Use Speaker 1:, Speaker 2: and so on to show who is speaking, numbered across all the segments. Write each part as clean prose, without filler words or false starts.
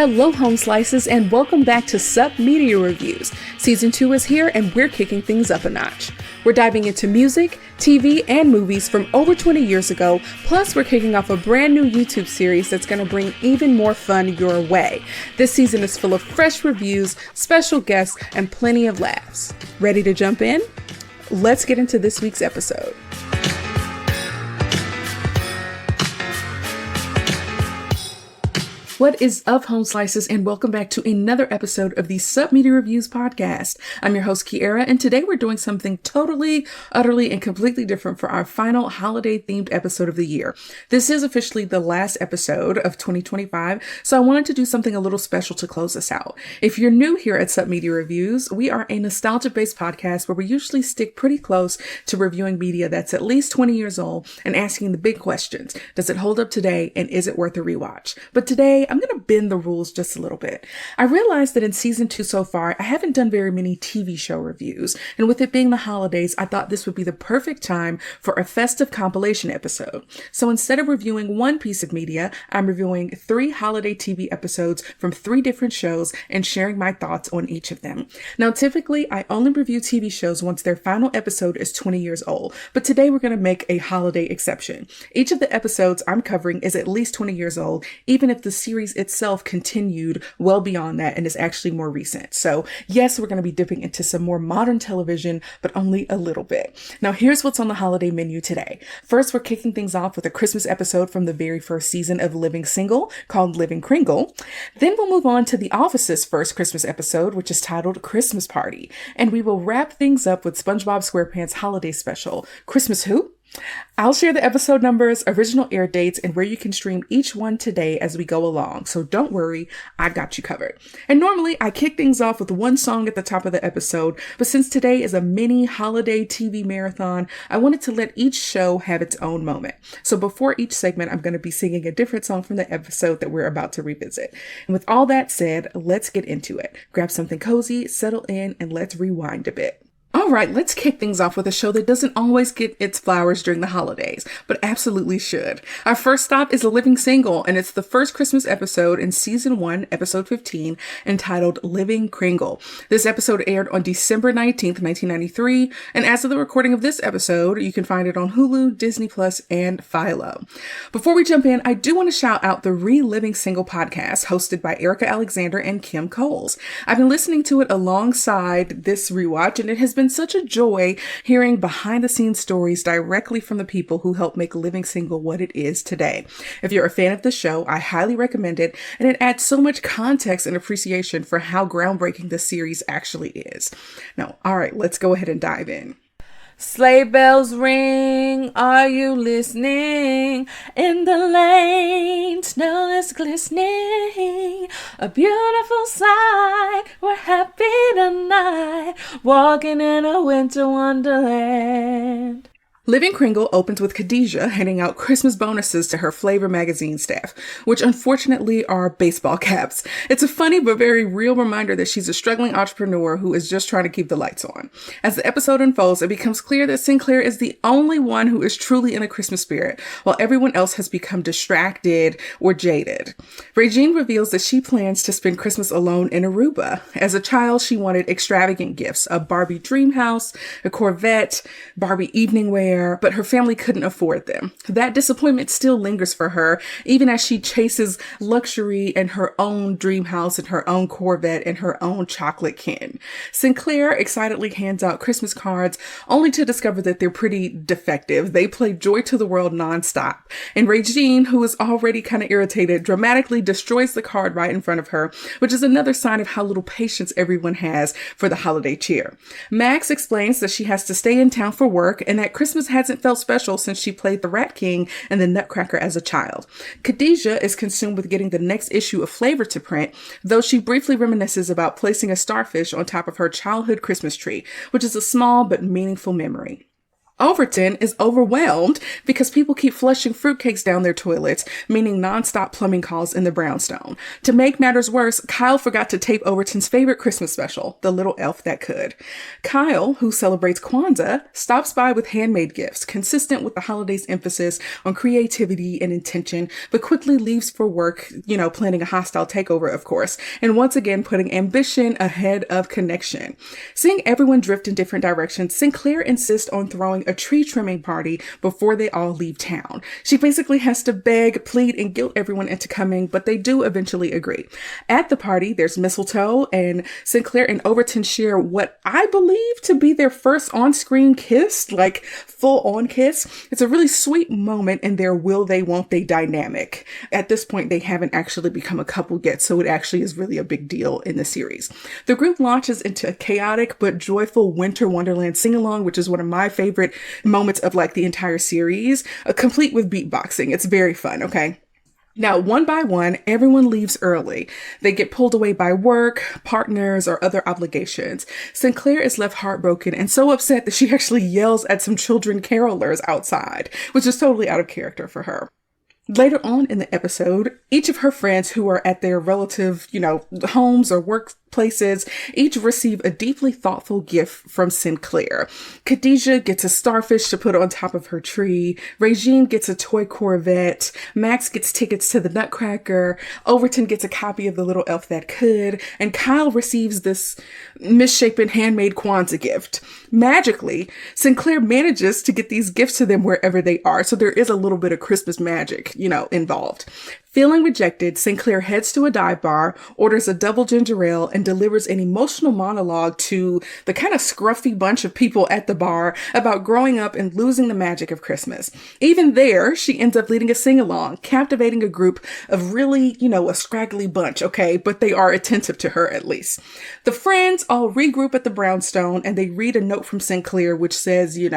Speaker 1: Hello, Home Slices, and welcome back to Sup Media Reviews. Season 2 is here, and we're kicking things up a notch. We're diving into music, TV, and movies from over 20 years ago, plus we're kicking off a brand new YouTube series that's going to bring even more fun your way. This season is full of fresh reviews, special guests, and plenty of laughs. Ready to jump in? Let's get into this week's episode. What is up, Home Slices, and welcome back to another episode of the Sup Media Reviews podcast. I'm your host, Kiara, and today we're doing something totally, utterly, and completely different for our final holiday-themed episode of the year. This is officially the last episode of 2025, so I wanted to do something a little special to close us out. If you're new here at Sup Media Reviews, we are a nostalgia-based podcast where we usually stick pretty close to reviewing media that's at least 20 years old and asking the big questions. Does it hold up today, and is it worth a rewatch? But today, I'm going to bend the rules just a little bit. I realized that in season 2 so far, I haven't done very many TV show reviews. And with it being the holidays, I thought this would be the perfect time for a festive compilation episode. So instead of reviewing one piece of media, I'm reviewing 3 holiday TV episodes from 3 different shows and sharing my thoughts on each of them. Now, typically, I only review TV shows once their final episode is 20 years old. But today we're going to make a holiday exception. Each of the episodes I'm covering is at least 20 years old, even if the series itself continued well beyond that and is actually more recent. So yes, we're going to be dipping into some more modern television, but only a little bit. Now here's what's on the holiday menu today. First, we're kicking things off with a Christmas episode from the very first season of Living Single called Living Kringle. Then we'll move on to The Office's first Christmas episode, which is titled Christmas Party. And we will wrap things up with SpongeBob SquarePants holiday special, Christmas Who? I'll share the episode numbers, original air dates, and where you can stream each one today as we go along. So don't worry, I've got you covered. And normally I kick things off with one song at the top of the episode, but since today is a mini holiday TV marathon, I wanted to let each show have its own moment. So before each segment, I'm going to be singing a different song from the episode that we're about to revisit. And with all that said, let's get into it. Grab something cozy, settle in, and let's rewind a bit. All right, let's kick things off with a show that doesn't always get its flowers during the holidays, but absolutely should. Our first stop is Living Single, and it's the first Christmas episode in season 1, episode 15, entitled Living Kringle. This episode aired on December 19th, 1993, and as of the recording of this episode, you can find it on Hulu, Disney Plus, and Philo. Before we jump in, I do want to shout out the Reliving Single podcast hosted by Erica Alexander and Kim Coles. I've been listening to it alongside this rewatch, and it has been such a joy hearing behind the scenes stories directly from the people who helped make Living Single what it is today. If you're a fan of the show, I highly recommend it, and it adds so much context and appreciation for how groundbreaking the series actually is. Now, all right, let's go ahead and dive in. Sleigh bells ring, are you listening? In the lane, snow is glistening. A beautiful sight, we're happy tonight, walking in a winter wonderland. Living Kringle opens with Khadijah handing out Christmas bonuses to her Flavor magazine staff, which unfortunately are baseball caps. It's a funny but very real reminder that she's a struggling entrepreneur who is just trying to keep the lights on. As the episode unfolds, it becomes clear that Sinclair is the only one who is truly in a Christmas spirit, while everyone else has become distracted or jaded. Regine reveals that she plans to spend Christmas alone in Aruba. As a child, she wanted extravagant gifts, a Barbie dream house, a Corvette, Barbie evening wear, but her family couldn't afford them. That disappointment still lingers for her, even as she chases luxury and her own dream house and her own Corvette and her own chocolate Ken. Sinclair excitedly hands out Christmas cards, only to discover that they're pretty defective. They play Joy to the World nonstop. And Regine, who is already kind of irritated, dramatically destroys the card right in front of her, which is another sign of how little patience everyone has for the holiday cheer. Max explains that she has to stay in town for work and that Christmas hasn't felt special since she played the Rat King and the Nutcracker as a child. Khadijah is consumed with getting the next issue of Flavor to print, though she briefly reminisces about placing a starfish on top of her childhood Christmas tree, which is a small but meaningful memory. Overton is overwhelmed because people keep flushing fruitcakes down their toilets, meaning nonstop plumbing calls in the brownstone. To make matters worse, Kyle forgot to tape Overton's favorite Christmas special, The Little Elf That Could. Kyle, who celebrates Kwanzaa, stops by with handmade gifts, consistent with the holiday's emphasis on creativity and intention, but quickly leaves for work, planning a hostile takeover, of course, and once again putting ambition ahead of connection. Seeing everyone drift in different directions, Sinclair insists on throwing a tree trimming party before they all leave town. She basically has to beg, plead, and guilt everyone into coming, but they do eventually agree. At the party, there's mistletoe, and Sinclair and Overton share what I believe to be their first on-screen kiss, like full-on kiss. It's a really sweet moment in their will they, won't they dynamic. At this point, they haven't actually become a couple yet, so it actually is really a big deal in the series. The group launches into a chaotic but joyful winter wonderland sing-along, which is one of my favorite moments of the entire series, complete with beatboxing. It's very fun, okay? Now, one by one, everyone leaves early. They get pulled away by work, partners, or other obligations. Sinclair is left heartbroken and so upset that she actually yells at some children carolers outside, which is totally out of character for her. Later on in the episode, each of her friends who are at their relative, homes or workplaces, each receive a deeply thoughtful gift from Sinclair. Khadijah gets a starfish to put on top of her tree. Regine gets a toy Corvette. Max gets tickets to the Nutcracker. Overton gets a copy of The Little Elf That Could. And Kyle receives this misshapen handmade Kwanzaa gift. Magically, Sinclair manages to get these gifts to them wherever they are. So there is a little bit of Christmas magic, involved. Feeling rejected, Sinclair heads to a dive bar, orders a double ginger ale, and delivers an emotional monologue to the kind of scruffy bunch of people at the bar about growing up and losing the magic of Christmas. Even there, she ends up leading a sing-along, captivating a group of really, a scraggly bunch, okay? But they are attentive to her at least. The friends all regroup at the brownstone and they read a note from Sinclair which says, you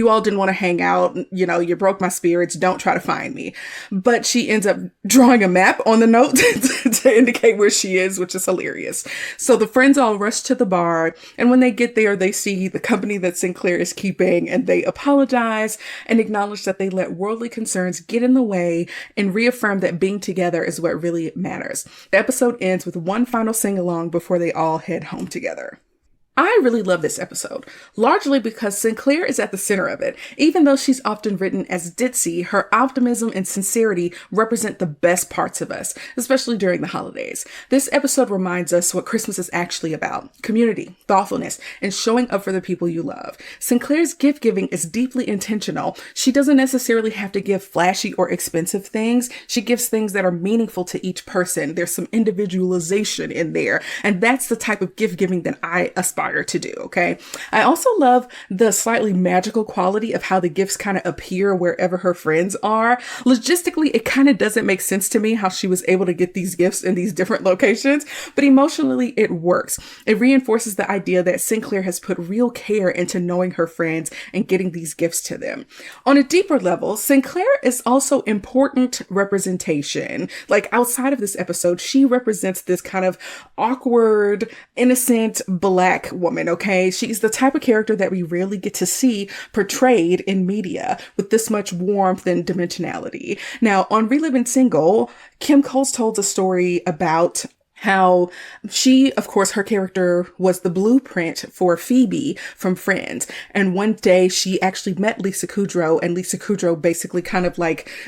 Speaker 1: all didn't want to hang out, you broke my spirits, don't try to find me. But she ends up drawing a map on the note to indicate where she is, which is hilarious. So the friends all rush to the bar, and when they get there, they see the company that Sinclair is keeping, and they apologize and acknowledge that they let worldly concerns get in the way and reaffirm that being together is what really matters. The episode ends with one final sing-along before they all head home together. I really love this episode, largely because Sinclair is at the center of it. Even though she's often written as ditzy, her optimism and sincerity represent the best parts of us, especially during the holidays. This episode reminds us what Christmas is actually about: community, thoughtfulness, and showing up for the people you love. Sinclair's gift giving is deeply intentional. She doesn't necessarily have to give flashy or expensive things. She gives things that are meaningful to each person. There's some individualization in there, and that's the type of gift giving that I aspire to do, okay? I also love the slightly magical quality of how the gifts kind of appear wherever her friends are. Logistically, it kind of doesn't make sense to me how she was able to get these gifts in these different locations, but emotionally it works. It reinforces the idea that Sinclair has put real care into knowing her friends and getting these gifts to them. On a deeper level, Sinclair is also important representation. Outside of this episode, she represents this kind of awkward, innocent Black woman, okay? She's the type of character that we rarely get to see portrayed in media with this much warmth and dimensionality. Now, on Reliving Single, Kim Coles told a story about how she, of course, her character was the blueprint for Phoebe from Friends. And one day she actually met Lisa Kudrow, and Lisa Kudrow basically kind of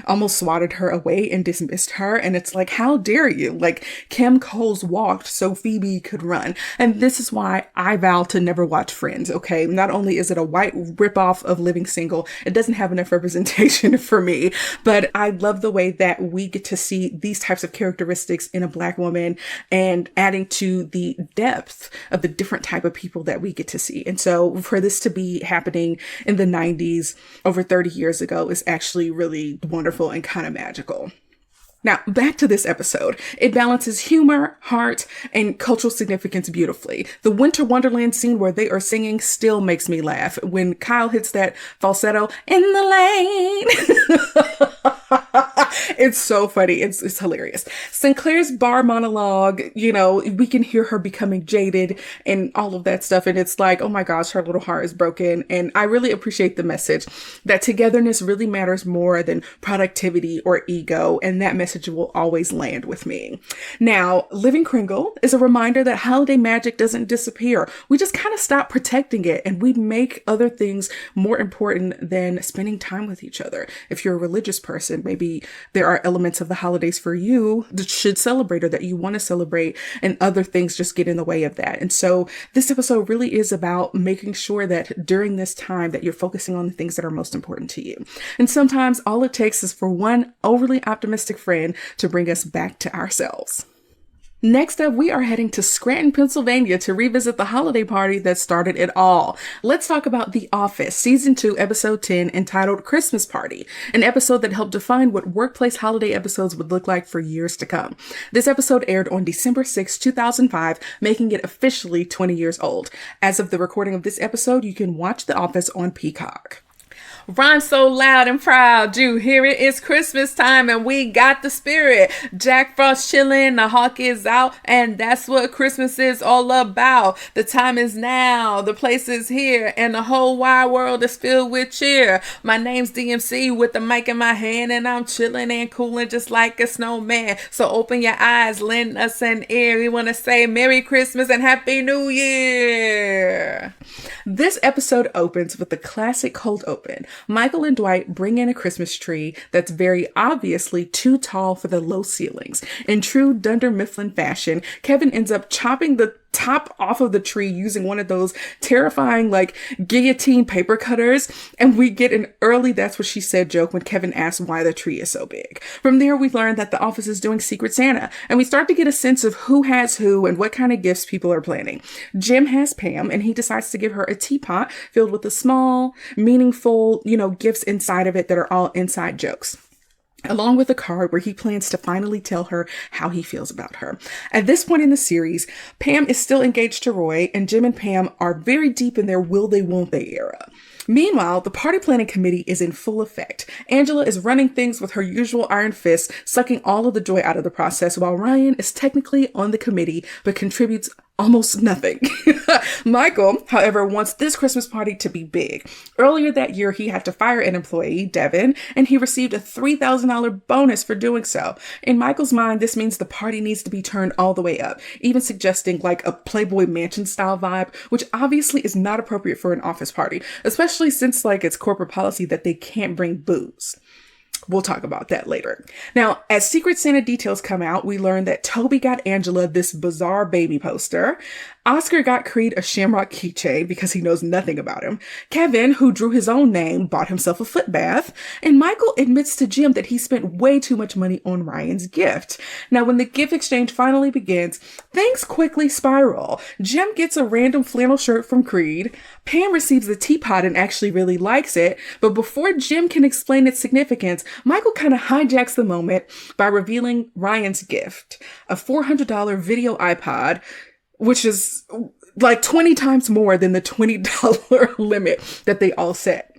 Speaker 1: almost swatted her away and dismissed her. And it's how dare you? Kim Coles walked so Phoebe could run. And this is why I vow to never watch Friends, okay? Not only is it a white ripoff of Living Single, it doesn't have enough representation for me, but I love the way that we get to see these types of characteristics in a Black woman, and adding to the depth of the different type of people that we get to see. And so for this to be happening in the 90s, over 30 years ago, is actually really wonderful and kind of magical. Now, back to this episode. It balances humor, heart, and cultural significance beautifully. The Winter Wonderland scene where they are singing still makes me laugh. When Kyle hits that falsetto, "in the lane." It's so funny. It's hilarious. Sinclair's bar monologue, we can hear her becoming jaded and all of that stuff. And it's like, oh my gosh, her little heart is broken. And I really appreciate the message that togetherness really matters more than productivity or ego. And that message will always land with me. Now, Living Kringle is a reminder that holiday magic doesn't disappear. We just kind of stop protecting it and we make other things more important than spending time with each other. If you're a religious person, maybe there are elements of the holidays for you that should celebrate or that you want to celebrate, and other things just get in the way of that. And so this episode really is about making sure that during this time that you're focusing on the things that are most important to you. And sometimes all it takes is for one overly optimistic friend to bring us back to ourselves. Next up, we are heading to Scranton, Pennsylvania to revisit the holiday party that started it all. Let's talk about The Office, Season 2, Episode 10, entitled Christmas Party, an episode that helped define what workplace holiday episodes would look like for years to come. This episode aired on December 6, 2005, making it officially 20 years old. As of the recording of this episode, you can watch The Office on Peacock. Rhyme so loud and proud, you hear it, it's Christmas time and we got the spirit. Jack Frost chilling, the hawk is out, and that's what Christmas is all about. The time is now, the place is here, and the whole wide world is filled with cheer. My name's DMC with the mic in my hand, and I'm chilling and cooling just like a snowman. So open your eyes, lend us an ear. We want to say Merry Christmas and Happy New Year. This episode opens with the classic cold open. Michael and Dwight bring in a Christmas tree that's very obviously too tall for the low ceilings. In true Dunder Mifflin fashion, Kevin ends up chopping the top off of the tree using one of those terrifying guillotine paper cutters, and we get an early "that's what she said" joke when Kevin asks why the tree is so big. From there, we learn that the office is doing Secret Santa, and we start to get a sense of who has who and what kind of gifts people are planning. Jim has Pam, and he decides to give her a teapot filled with the small, meaningful, gifts inside of it that are all inside jokes, along with a card where he plans to finally tell her how he feels about her. At this point in the series, Pam is still engaged to Roy, and Jim and Pam are very deep in their will they won't they era. Meanwhile, the party planning committee is in full effect. Angela is running things with her usual iron fist, sucking all of the joy out of the process, while Ryan is technically on the committee but contributes almost nothing. Michael, however, wants this Christmas party to be big. Earlier that year, he had to fire an employee, Devin, and he received a $3,000 bonus for doing so. In Michael's mind, this means the party needs to be turned all the way up, even suggesting a Playboy Mansion style vibe, which obviously is not appropriate for an office party, especially since it's corporate policy that they can't bring booze. We'll talk about that later. Now, as Secret Santa details come out, we learn that Toby got Angela this bizarre baby poster. Oscar got Creed a shamrock keychain because he knows nothing about him. Kevin, who drew his own name, bought himself a foot bath. And Michael admits to Jim that he spent way too much money on Ryan's gift. Now, when the gift exchange finally begins, things quickly spiral. Jim gets a random flannel shirt from Creed. Pam receives the teapot and actually really likes it. But before Jim can explain its significance, Michael kind of hijacks the moment by revealing Ryan's gift, a $400 video iPod, which is 20 times more than the $20 limit that they all set.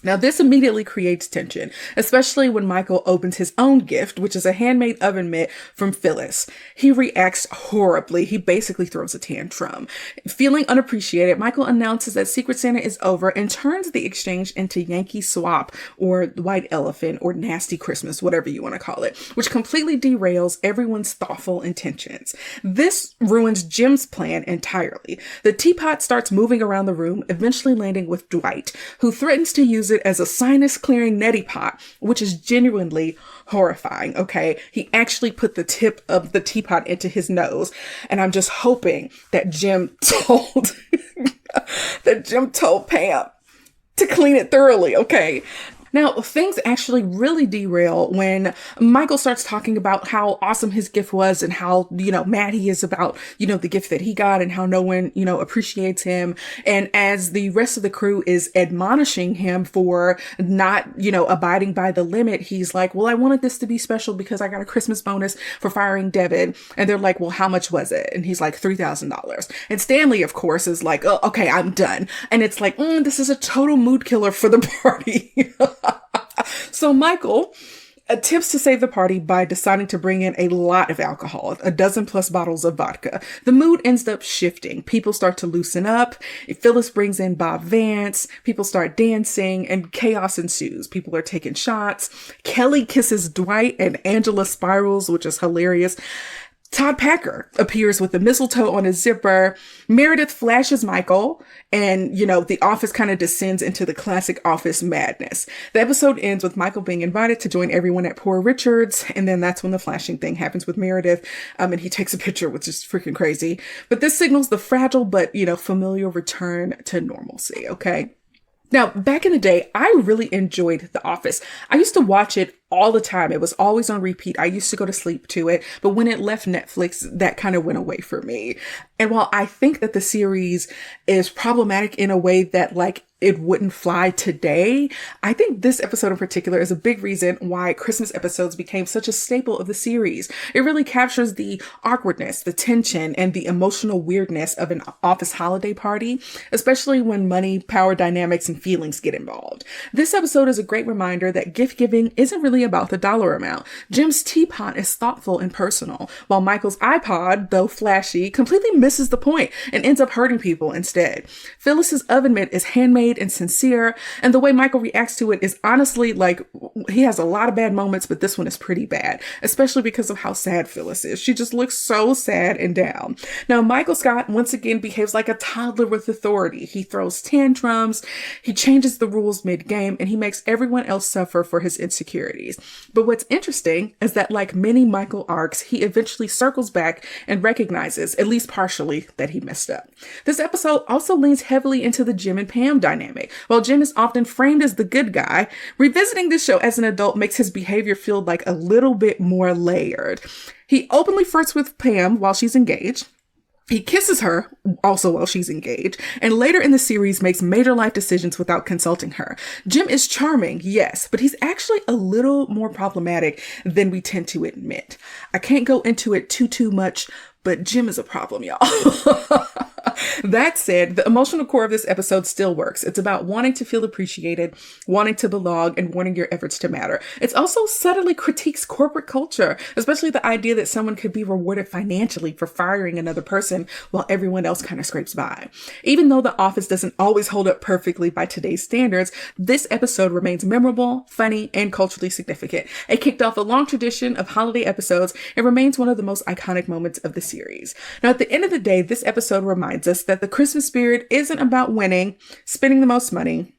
Speaker 1: Now, this immediately creates tension, especially when Michael opens his own gift, which is a handmade oven mitt from Phyllis. He reacts horribly. He basically throws a tantrum. Feeling unappreciated, Michael announces that Secret Santa is over and turns the exchange into Yankee Swap or White Elephant or Nasty Christmas, whatever you want to call it, which completely derails everyone's thoughtful intentions. This ruins Jim's plan entirely. The teapot starts moving around the room, eventually landing with Dwight, who threatens to use it as a sinus clearing neti pot, which is genuinely horrifying. Okay. He actually put the tip of the teapot into his nose. And I'm just hoping that Jim told Pam to clean it thoroughly. Okay. Now, things actually really derail when Michael starts talking about how awesome his gift was and how, mad he is about, the gift that he got and how no one, appreciates him. And as the rest of the crew is admonishing him for not, abiding by the limit, he's like, well, I wanted this to be special because I got a Christmas bonus for firing Devin. And they're like, well, how much was it? And he's like, $3,000. And Stanley, of course, is like, oh, okay, I'm done. And it's like, this is a total mood killer for the party. So Michael attempts to save the party by deciding to bring in a lot of alcohol, a dozen plus bottles of vodka. The mood ends up shifting. People start to loosen up. Phyllis brings in Bob Vance. People start dancing and chaos ensues. People are taking shots. Kelly kisses Dwight and Angela spirals, which is hilarious. Todd Packer appears with the mistletoe on his zipper. Meredith flashes Michael, and, the office kind of descends into the classic office madness. The episode ends with Michael being invited to join everyone at Poor Richard's, and then that's when the flashing thing happens with Meredith, and he takes a picture, which is freaking crazy. But this signals the fragile but, familiar return to normalcy, okay? Now, back in the day, I really enjoyed The Office. I used to watch it all the time. It was always on repeat. I used to go to sleep to it. But when it left Netflix, that kind of went away for me. And while I think that the series is problematic in a way that it wouldn't fly today, I think this episode in particular is a big reason why Christmas episodes became such a staple of the series. It really captures the awkwardness, the tension, and the emotional weirdness of an office holiday party, especially when money, power dynamics, and feelings get involved. This episode is a great reminder that gift giving isn't really about the dollar amount. Jim's teapot is thoughtful and personal, while Michael's iPod, though flashy, completely misses the point and ends up hurting people instead. Phyllis's oven mitt is handmade and sincere, and the way Michael reacts to it is honestly he has a lot of bad moments, but this one is pretty bad, especially because of how sad Phyllis is. She just looks so sad and down. Now, Michael Scott once again behaves like a toddler with authority. He throws tantrums, he changes the rules mid-game, and he makes everyone else suffer for his insecurities. But what's interesting is that, like many Michael arcs, he eventually circles back and recognizes, at least partially, that he messed up. This episode also leans heavily into the Jim and Pam dynamic. While Jim is often framed as the good guy, revisiting this show as an adult makes his behavior feel like a little bit more layered. He openly flirts with Pam while she's engaged. He kisses her also while she's engaged, and later in the series makes major life decisions without consulting her. Jim is charming, yes, but he's actually a little more problematic than we tend to admit. I can't go into it too much, but Jim is a problem, y'all. That said, the emotional core of this episode still works. It's about wanting to feel appreciated, wanting to belong, and wanting your efforts to matter. It's also subtly critiques corporate culture, especially the idea that someone could be rewarded financially for firing another person while everyone else kind of scrapes by. Even though The Office doesn't always hold up perfectly by today's standards, this episode remains memorable, funny, and culturally significant. It kicked off a long tradition of holiday episodes and remains one of the most iconic moments of the series. Now, at the end of the day, this episode reminds us that the Christmas spirit isn't about winning, spending the most money,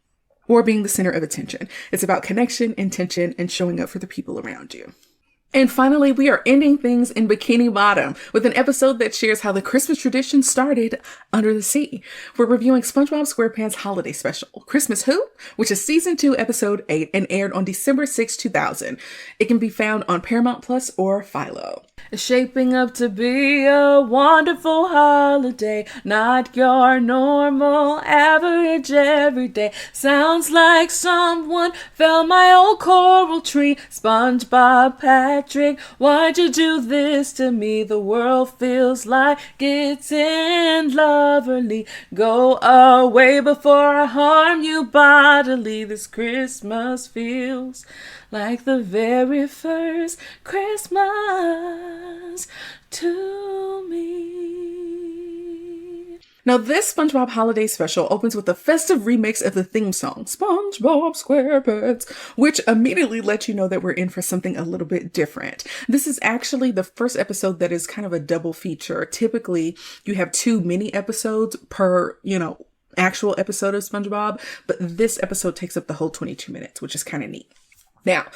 Speaker 1: or being the center of attention. It's about connection, intention, and showing up for the people around you. And finally, we are ending things in Bikini Bottom with an episode that shares how the Christmas tradition started under the sea. We're reviewing SpongeBob SquarePants Holiday Special, Christmas Who?, which is Season 2, Episode 8, and aired on December 6, 2000. It can be found on Paramount Plus or Philo. It's shaping up to be a wonderful holiday, not your normal average everyday. Sounds like someone fell my old coral tree. SpongeBob Patrick, why'd you do this to me? The world feels like it's in loverly. Go away before I harm you bodily. This Christmas feels like the very first Christmas to me. Now, this SpongeBob holiday special opens with a festive remix of the theme song, SpongeBob SquarePants, which immediately lets you know that we're in for something a little bit different. This is actually the first episode that is kind of a double feature. Typically, you have 2 mini episodes per, actual episode of SpongeBob, but this episode takes up the whole 22 minutes, which is kind of neat. Now,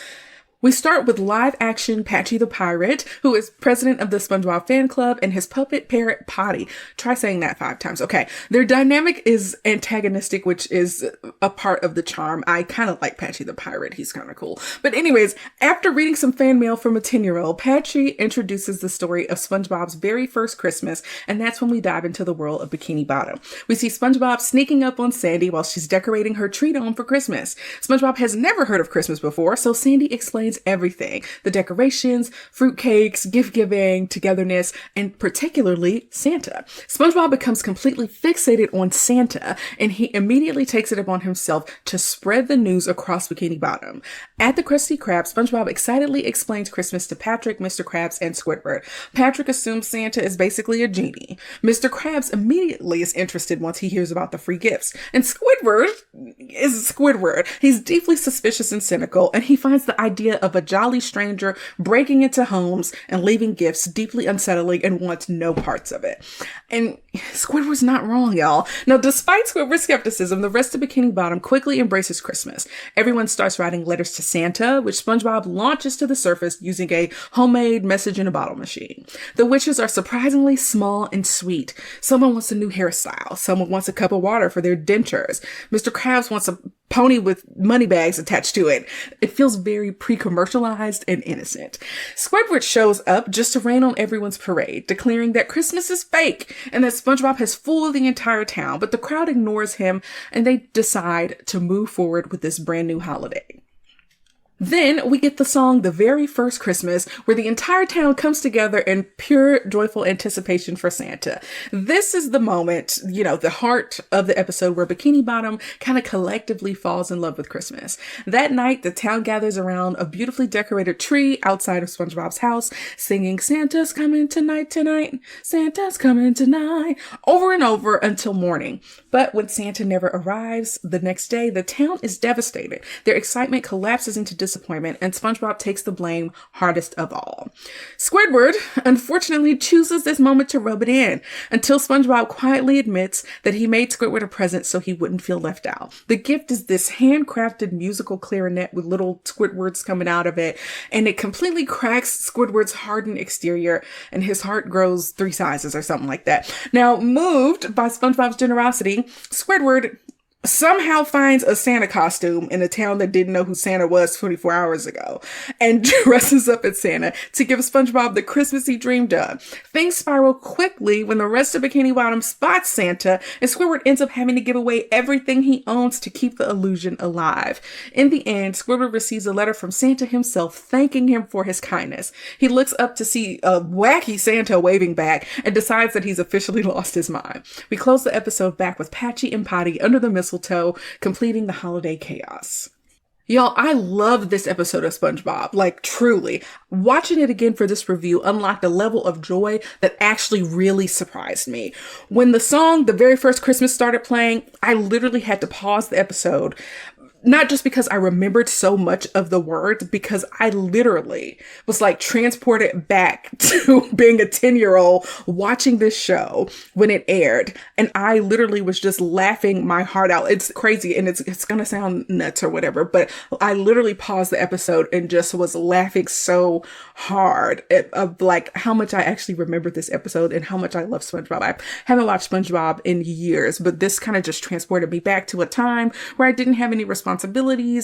Speaker 1: we start with live action Patchy the Pirate, who is president of the SpongeBob fan club, and his puppet parrot Potty. Try saying that 5 times. Okay. Their dynamic is antagonistic, which is a part of the charm. I kind of like Patchy the Pirate. He's kind of cool. But anyways, after reading some fan mail from a 10-year-old, Patchy introduces the story of SpongeBob's very first Christmas, and that's when we dive into the world of Bikini Bottom. We see SpongeBob sneaking up on Sandy while she's decorating her tree dome for Christmas. SpongeBob has never heard of Christmas before, so Sandy explains means everything. The decorations, fruitcakes, gift giving, togetherness, and particularly Santa. SpongeBob becomes completely fixated on Santa, and he immediately takes it upon himself to spread the news across Bikini Bottom. At the Krusty Krab, SpongeBob excitedly explains Christmas to Patrick, Mr. Krabs, and Squidward. Patrick assumes Santa is basically a genie. Mr. Krabs immediately is interested once he hears about the free gifts. And Squidward is Squidward. He's deeply suspicious and cynical, and he finds the idea of a jolly stranger breaking into homes and leaving gifts deeply unsettling and wants no parts of it. And Squidward's not wrong, y'all. Now, despite Squidward's skepticism, the rest of Bikini Bottom quickly embraces Christmas. Everyone starts writing letters to Santa, which SpongeBob launches to the surface using a homemade message-in-a-bottle machine. The wishes are surprisingly small and sweet. Someone wants a new hairstyle. Someone wants a cup of water for their dentures. Mr. Krabs wants a pony with money bags attached to it. It feels very pre-commercialized and innocent. Squidward shows up just to rain on everyone's parade, declaring that Christmas is fake and that SpongeBob has fooled the entire town, but the crowd ignores him and they decide to move forward with this brand new holiday. Then we get the song The Very First Christmas, where the entire town comes together in pure joyful anticipation for Santa. This is the moment, the heart of the episode where Bikini Bottom kind of collectively falls in love with Christmas. That night, the town gathers around a beautifully decorated tree outside of SpongeBob's house, singing Santa's coming tonight, Santa's coming tonight, over and over until morning. But when Santa never arrives the next day, the town is devastated. Their excitement collapses into disappointment, and SpongeBob takes the blame hardest of all. Squidward, unfortunately, chooses this moment to rub it in until SpongeBob quietly admits that he made Squidward a present so he wouldn't feel left out. The gift is this handcrafted musical clarinet with little Squidwards coming out of it, and it completely cracks Squidward's hardened exterior, and his heart grows 3 sizes or something like that. Now, moved by SpongeBob's generosity, Squidward somehow finds a Santa costume in a town that didn't know who Santa was 24 hours ago and dresses up as Santa to give SpongeBob the Christmas he dreamed of. Things spiral quickly when the rest of Bikini Bottom spots Santa, and Squidward ends up having to give away everything he owns to keep the illusion alive. In the end, Squidward receives a letter from Santa himself thanking him for his kindness. He looks up to see a wacky Santa waving back and decides that he's officially lost his mind. We close the episode back with Patchy and Potty under the mistletoe, completing the holiday chaos. Y'all, I love this episode of SpongeBob, like truly. Watching it again for this review unlocked a level of joy that actually really surprised me. When the song The Very First Christmas started playing, I literally had to pause the episode. Not just because I remembered so much of the words, because I literally was like transported back to being a 10-year-old watching this show when it aired. And I literally was just laughing my heart out. It's crazy and it's going to sound nuts or whatever, but I literally paused the episode and just was laughing so hard of like how much I actually remembered this episode and how much I love SpongeBob. I haven't watched SpongeBob in years, but this kind of just transported me back to a time where I didn't have any responsibilities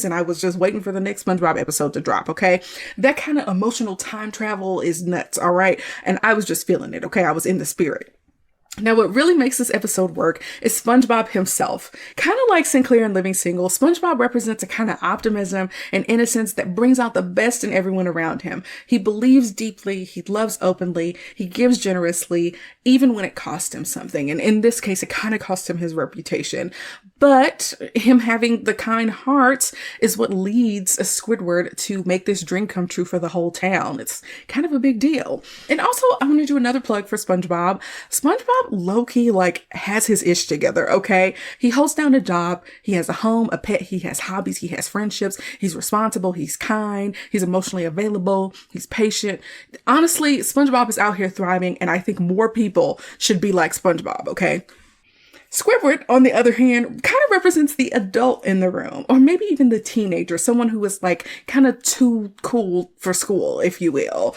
Speaker 1: and I was just waiting for the next SpongeBob episode to drop, okay? That kind of emotional time travel is nuts, all right? And I was just feeling it, okay? I was in the spirit. Now, what really makes this episode work is SpongeBob himself. Kind of like Sinclair in Living Single, SpongeBob represents a kind of optimism and innocence that brings out the best in everyone around him. He believes deeply, he loves openly, he gives generously, even when it costs him something. And in this case, it kind of cost him his reputation. But him having the kind heart is what leads a Squidward to make this dream come true for the whole town. It's kind of a big deal. And also, I want to do another plug for SpongeBob. SpongeBob low-key has his ish together, okay? He holds down a job, he has a home, a pet, he has hobbies, he has friendships, he's responsible, he's kind, he's emotionally available, he's patient. Honestly, SpongeBob is out here thriving, and I think more people should be like SpongeBob, okay? Squidward, on the other hand, kind of represents the adult in the room, or maybe even the teenager, someone who is kind of too cool for school, if you will.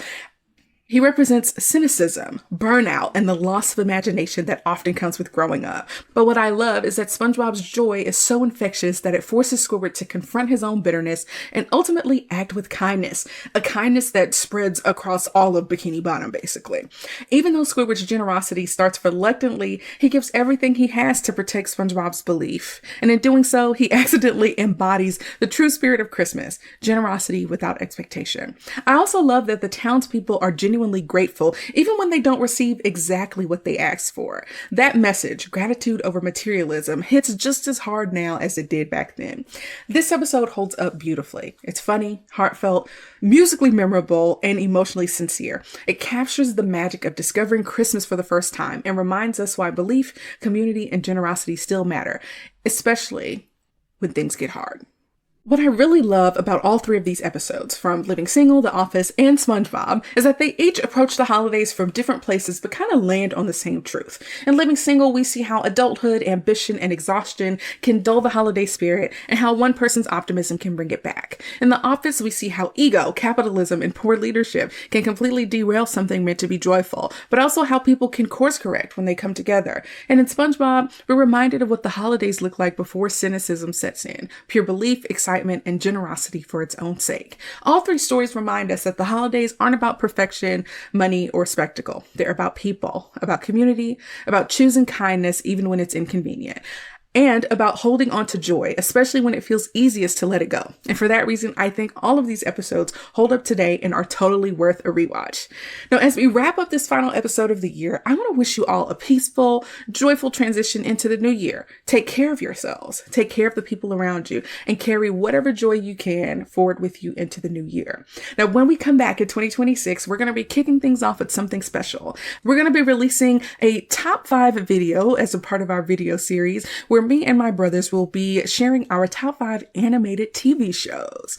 Speaker 1: He represents cynicism, burnout, and the loss of imagination that often comes with growing up. But what I love is that SpongeBob's joy is so infectious that it forces Squidward to confront his own bitterness and ultimately act with kindness, a kindness that spreads across all of Bikini Bottom, basically. Even though Squidward's generosity starts reluctantly, he gives everything he has to protect SpongeBob's belief. And in doing so, he accidentally embodies the true spirit of Christmas, generosity without expectation. I also love that the townspeople are genuinely grateful, even when they don't receive exactly what they asked for. That message, gratitude over materialism, hits just as hard now as it did back then. This episode holds up beautifully. It's funny, heartfelt, musically memorable, and emotionally sincere. It captures the magic of discovering Christmas for the first time and reminds us why belief, community, and generosity still matter, especially when things get hard. What I really love about all three of these episodes, from Living Single, The Office, and SpongeBob, is that they each approach the holidays from different places but kind of land on the same truth. In Living Single, we see how adulthood, ambition, and exhaustion can dull the holiday spirit and how one person's optimism can bring it back. In The Office, we see how ego, capitalism, and poor leadership can completely derail something meant to be joyful, but also how people can course correct when they come together. And in SpongeBob, we're reminded of what the holidays look like before cynicism sets in: pure belief, excitement, and generosity for its own sake. All three stories remind us that the holidays aren't about perfection, money, or spectacle. They're about people, about community, about choosing kindness even when it's inconvenient, and about holding on to joy, especially when it feels easiest to let it go. And for that reason, I think all of these episodes hold up today and are totally worth a rewatch. Now, as we wrap up this final episode of the year, I want to wish you all a peaceful, joyful transition into the new year. Take care of yourselves, take care of the people around you, and carry whatever joy you can forward with you into the new year. Now, when we come back in 2026, we're going to be kicking things off with something special. We're going to be releasing a top 5 video as a part of our video series where me and my brothers will be sharing our top 5 animated TV shows.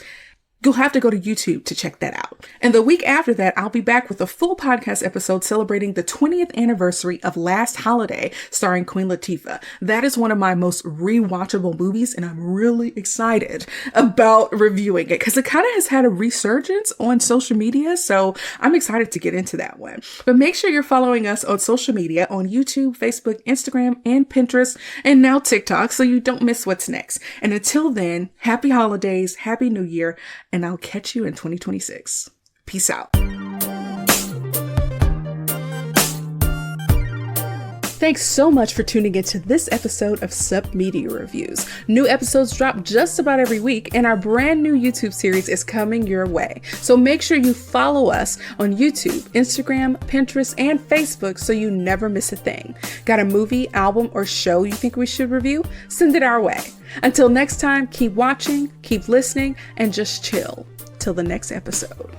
Speaker 1: You'll have to go to YouTube to check that out. And the week after that, I'll be back with a full podcast episode celebrating the 20th anniversary of Last Holiday, starring Queen Latifah. That is one of my most rewatchable movies, and I'm really excited about reviewing it because it kind of has had a resurgence on social media, so I'm excited to get into that one. But make sure you're following us on social media on YouTube, Facebook, Instagram, and Pinterest, and now TikTok, so you don't miss what's next. And until then, happy holidays, happy new year, and I'll catch you in 2026. Peace out. Thanks so much for tuning into this episode of Sup Media Reviews. New episodes drop just about every week, and our brand new YouTube series is coming your way. So make sure you follow us on YouTube, Instagram, Pinterest, and Facebook so you never miss a thing. Got a movie, album, or show you think we should review? Send it our way. Until next time, keep watching, keep listening, and just chill till the next episode.